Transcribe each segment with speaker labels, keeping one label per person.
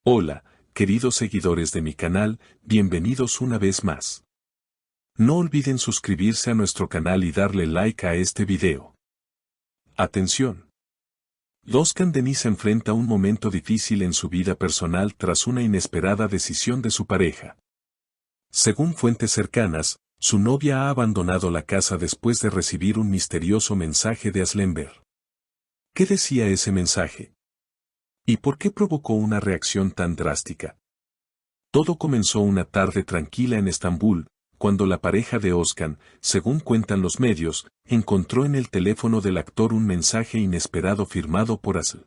Speaker 1: Hola, queridos seguidores de mi canal, bienvenidos una vez más. No olviden suscribirse a nuestro canal y darle like a este video. Atención. Özkan Deniz enfrenta un momento difícil en su vida personal tras una inesperada decisión de su pareja. Según fuentes cercanas, su novia ha abandonado la casa después de recibir un misterioso mensaje de Aslember. ¿Qué decía ese mensaje? ¿Y por qué provocó una reacción tan drástica? Todo comenzó una tarde tranquila en Estambul, cuando la pareja de Özkan, según cuentan los medios, encontró en el teléfono del actor un mensaje inesperado firmado por Asl.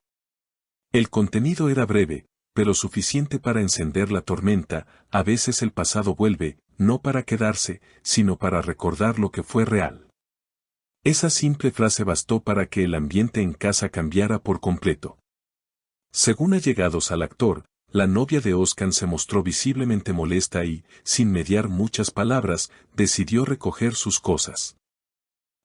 Speaker 1: El contenido era breve, pero suficiente para encender la tormenta. A veces el pasado vuelve, no para quedarse, sino para recordar lo que fue real. Esa simple frase bastó para que el ambiente en casa cambiara por completo. Según allegados al actor, la novia de Özkan se mostró visiblemente molesta y, sin mediar muchas palabras, decidió recoger sus cosas.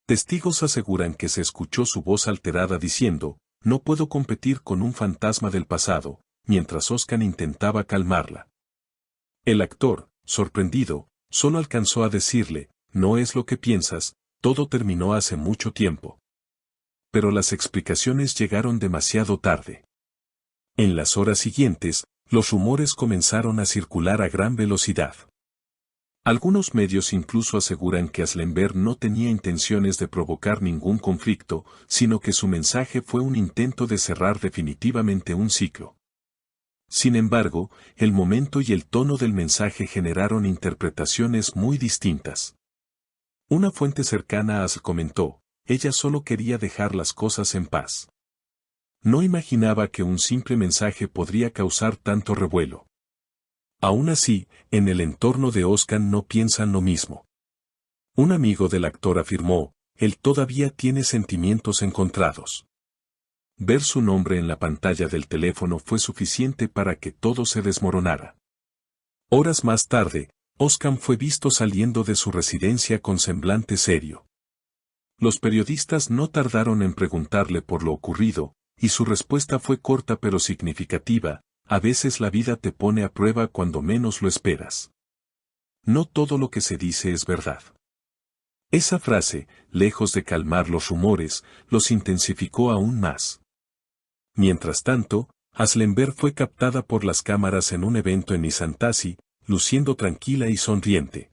Speaker 1: Testigos aseguran que se escuchó su voz alterada diciendo, "No puedo competir con un fantasma del pasado", mientras Özkan intentaba calmarla. El actor, sorprendido, solo alcanzó a decirle, "No es lo que piensas, todo terminó hace mucho tiempo". Pero las explicaciones llegaron demasiado tarde. En las horas siguientes, los rumores comenzaron a circular a gran velocidad. Algunos medios incluso aseguran que Aslember no tenía intenciones de provocar ningún conflicto, sino que su mensaje fue un intento de cerrar definitivamente un ciclo. Sin embargo, el momento y el tono del mensaje generaron interpretaciones muy distintas. Una fuente cercana a Asl comentó, "Ella solo quería dejar las cosas en paz. No imaginaba que un simple mensaje podría causar tanto revuelo". Aún así, en el entorno de Özkan no piensan lo mismo. Un amigo del actor afirmó, "Él todavía tiene sentimientos encontrados". Ver su nombre en la pantalla del teléfono fue suficiente para que todo se desmoronara. Horas más tarde, Özkan fue visto saliendo de su residencia con semblante serio. Los periodistas no tardaron en preguntarle por lo ocurrido, y su respuesta fue corta pero significativa: "A veces la vida te pone a prueba cuando menos lo esperas. No todo lo que se dice es verdad". Esa frase, lejos de calmar los rumores, los intensificó aún más. Mientras tanto, Aslember fue captada por las cámaras en un evento en Nişantaşı, luciendo tranquila y sonriente.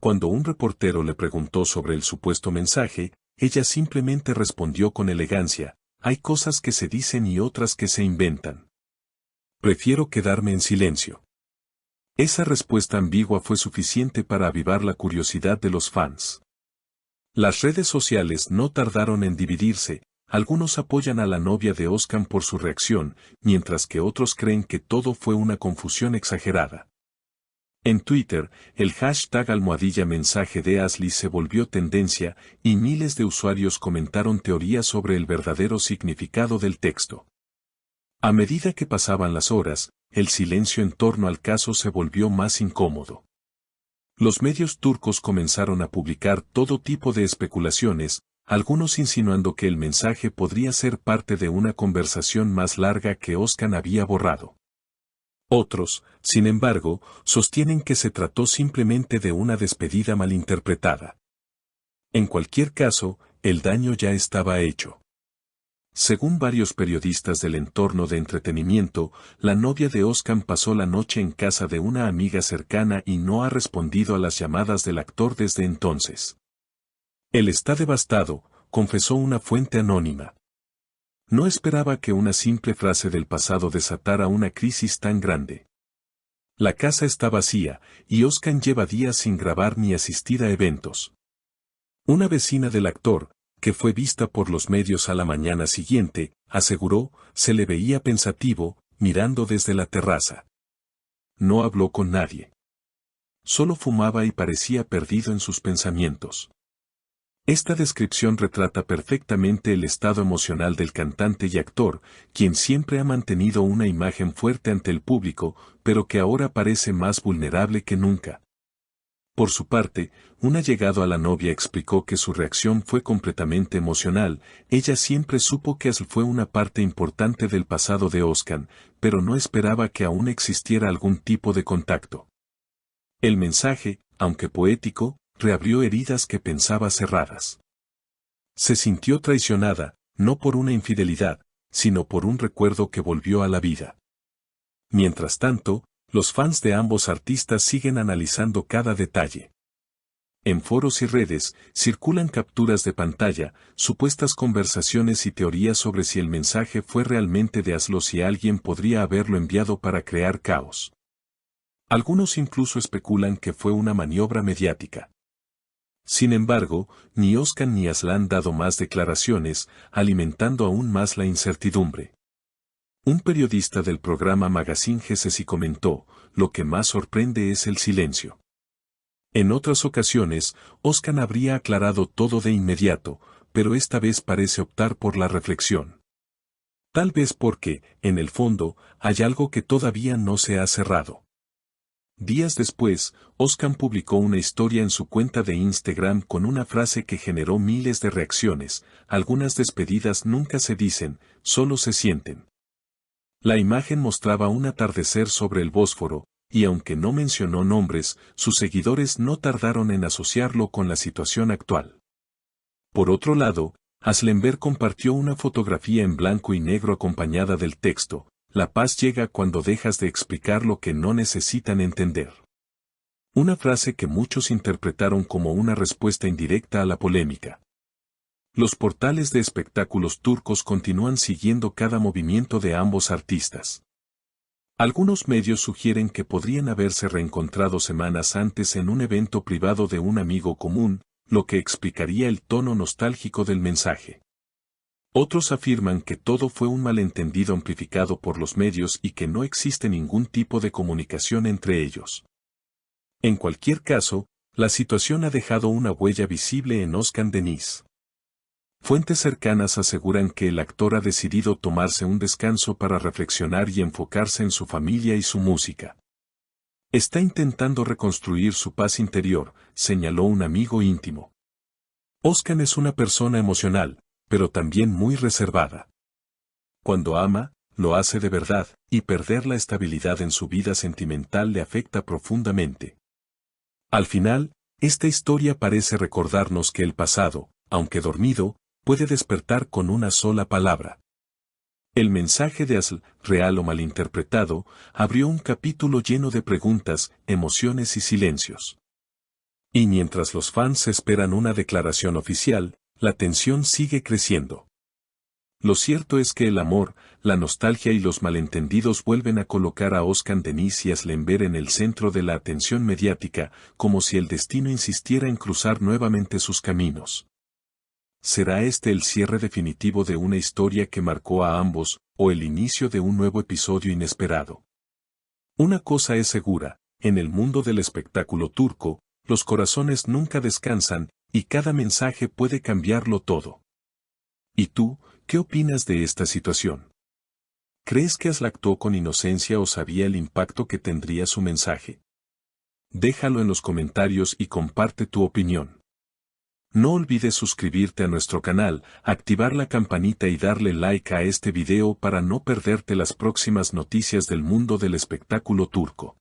Speaker 1: Cuando un reportero le preguntó sobre el supuesto mensaje, ella simplemente respondió con elegancia, "Hay cosas que se dicen y otras que se inventan. Prefiero quedarme en silencio". Esa respuesta ambigua fue suficiente para avivar la curiosidad de los fans. Las redes sociales no tardaron en dividirse. Algunos apoyan a la novia de Özkan por su reacción, mientras que otros creen que todo fue una confusión exagerada. En Twitter, el hashtag #mensaje de Asli se volvió tendencia, y miles de usuarios comentaron teorías sobre el verdadero significado del texto. A medida que pasaban las horas, el silencio en torno al caso se volvió más incómodo. Los medios turcos comenzaron a publicar todo tipo de especulaciones, algunos insinuando que el mensaje podría ser parte de una conversación más larga que Özkan había borrado. Otros, sin embargo, sostienen que se trató simplemente de una despedida malinterpretada. En cualquier caso, el daño ya estaba hecho. Según varios periodistas del entorno de entretenimiento, la novia de Özkan pasó la noche en casa de una amiga cercana y no ha respondido a las llamadas del actor desde entonces. "Él está devastado", confesó una fuente anónima. No esperaba que una simple frase del pasado desatara una crisis tan grande. La casa está vacía, y Özkan lleva días sin grabar ni asistir a eventos. Una vecina del actor, que fue vista por los medios a la mañana siguiente, aseguró, se le veía pensativo, mirando desde la terraza. No habló con nadie. Solo fumaba y parecía perdido en sus pensamientos. Esta descripción retrata perfectamente el estado emocional del cantante y actor, quien siempre ha mantenido una imagen fuerte ante el público, pero que ahora parece más vulnerable que nunca. Por su parte, un allegado a la novia explicó que su reacción fue completamente emocional. Ella siempre supo que Asl fue una parte importante del pasado de Özkan, pero no esperaba que aún existiera algún tipo de contacto. El mensaje, aunque poético, reabrió heridas que pensaba cerradas. Se sintió traicionada, no por una infidelidad, sino por un recuerdo que volvió a la vida. Mientras tanto, los fans de ambos artistas siguen analizando cada detalle. En foros y redes, circulan capturas de pantalla, supuestas conversaciones y teorías sobre si el mensaje fue realmente de Asl o si alguien podría haberlo enviado para crear caos. Algunos incluso especulan que fue una maniobra mediática. Sin embargo, ni Özkan ni Asl han dado más declaraciones, alimentando aún más la incertidumbre. Un periodista del programa Magazine GCSI comentó, lo que más sorprende es el silencio. En otras ocasiones, Özkan habría aclarado todo de inmediato, pero esta vez parece optar por la reflexión. Tal vez porque, en el fondo, hay algo que todavía no se ha cerrado. Días después, Özkan publicó una historia en su cuenta de Instagram con una frase que generó miles de reacciones. Algunas despedidas nunca se dicen, solo se sienten. La imagen mostraba un atardecer sobre el Bósforo, y aunque no mencionó nombres, sus seguidores no tardaron en asociarlo con la situación actual. Por otro lado, Aslenberg compartió una fotografía en blanco y negro acompañada del texto, "La paz llega cuando dejas de explicar lo que no necesitan entender". Una frase que muchos interpretaron como una respuesta indirecta a la polémica. Los portales de espectáculos turcos continúan siguiendo cada movimiento de ambos artistas. Algunos medios sugieren que podrían haberse reencontrado semanas antes en un evento privado de un amigo común, lo que explicaría el tono nostálgico del mensaje. Otros afirman que todo fue un malentendido amplificado por los medios y que no existe ningún tipo de comunicación entre ellos. En cualquier caso, la situación ha dejado una huella visible en Özkan Deniz. Fuentes cercanas aseguran que el actor ha decidido tomarse un descanso para reflexionar y enfocarse en su familia y su música. Está intentando reconstruir su paz interior, señaló un amigo íntimo. Özkan es una persona emocional, pero también muy reservada. Cuando ama, lo hace de verdad, y perder la estabilidad en su vida sentimental le afecta profundamente. Al final, esta historia parece recordarnos que el pasado, aunque dormido, puede despertar con una sola palabra. El mensaje de Asl, real o malinterpretado, abrió un capítulo lleno de preguntas, emociones y silencios. Y mientras los fans esperan una declaración oficial, la tensión sigue creciendo. Lo cierto es que el amor, la nostalgia y los malentendidos vuelven a colocar a Özkan Deniz y Aslenberg en el centro de la atención mediática, como si el destino insistiera en cruzar nuevamente sus caminos. ¿Será este el cierre definitivo de una historia que marcó a ambos, o el inicio de un nuevo episodio inesperado? Una cosa es segura, en el mundo del espectáculo turco, los corazones nunca descansan, y cada mensaje puede cambiarlo todo. ¿Y tú, qué opinas de esta situación? ¿Crees que Asl actuó con inocencia o sabía el impacto que tendría su mensaje? Déjalo en los comentarios y comparte tu opinión. No olvides suscribirte a nuestro canal, activar la campanita y darle like a este video para no perderte las próximas noticias del mundo del espectáculo turco.